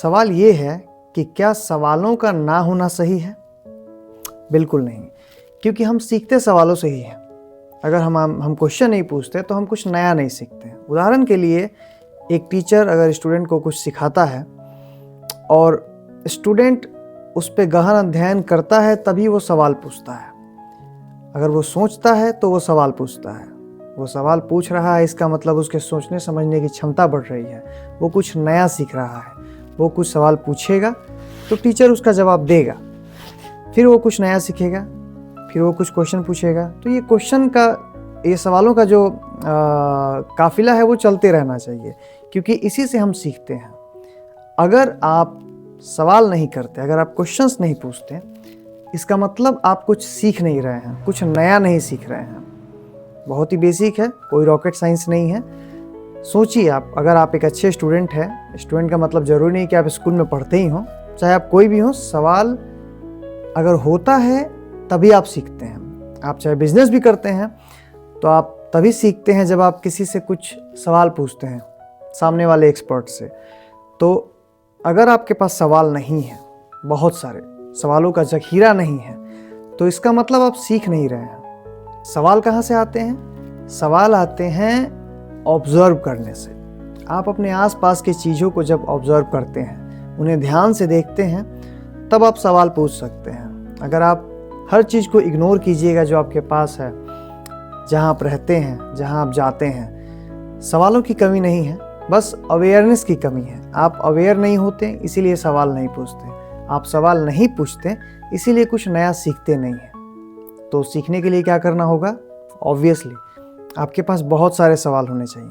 सवाल ये है कि क्या सवालों का ना होना सही है? बिल्कुल नहीं, क्योंकि हम सीखते सवालों से ही हैं। अगर हम क्वेश्चन नहीं पूछते तो हम कुछ नया नहीं सीखते। उदाहरण के लिए, एक टीचर अगर स्टूडेंट को कुछ सिखाता है और स्टूडेंट उस पे गहन अध्ययन करता है तभी वो सवाल पूछता है। अगर वो सोचता है तो वो सवाल पूछता है। वो सवाल पूछ रहा है, इसका मतलब उसके सोचने समझने की क्षमता बढ़ रही है। वो कुछ नया सीख रहा है। वो कुछ सवाल पूछेगा तो टीचर उसका जवाब देगा, फिर वो कुछ नया सीखेगा, फिर वो कुछ क्वेश्चन पूछेगा। तो ये सवालों का जो काफिला है वो चलते रहना चाहिए, क्योंकि इसी से हम सीखते हैं। अगर आप सवाल नहीं करते, अगर आप क्वेश्चंस नहीं पूछते, इसका मतलब आप कुछ सीख नहीं रहे हैं, कुछ नया नहीं सीख रहे हैं। बहुत ही बेसिक है, कोई रॉकेट साइंस नहीं है। सोचिए, आप अगर आप एक अच्छे स्टूडेंट हैं, स्टूडेंट का मतलब ज़रूरी नहीं कि आप स्कूल में पढ़ते ही हों, चाहे आप कोई भी हो, सवाल अगर होता है तभी आप सीखते हैं। आप चाहे बिजनेस भी करते हैं तो आप तभी सीखते हैं जब आप किसी से कुछ सवाल पूछते हैं, सामने वाले एक्सपर्ट से। तो अगर आपके पास सवाल नहीं है, बहुत सारे सवालों का ज़ख़ीरा नहीं है, तो इसका मतलब आप सीख नहीं रहे हैं। सवाल कहाँ से आते हैं? सवाल आते हैं ऑब्ज़र्व करने से। आप अपने आसपास की चीज़ों को जब ऑब्ज़र्व करते हैं, उन्हें ध्यान से देखते हैं, तब आप सवाल पूछ सकते हैं। अगर आप हर चीज़ को इग्नोर कीजिएगा जो आपके पास है, जहाँ आप रहते हैं, जहाँ आप जाते हैं, सवालों की कमी नहीं है, बस अवेयरनेस की कमी है। आप अवेयर नहीं होते, इसीलिए सवाल नहीं पूछते। आप सवाल नहीं पूछते, इसीलिए कुछ नया सीखते नहीं हैं। तो सीखने के लिए क्या करना होगा? ऑब्वियसली आपके पास बहुत सारे सवाल होने चाहिए।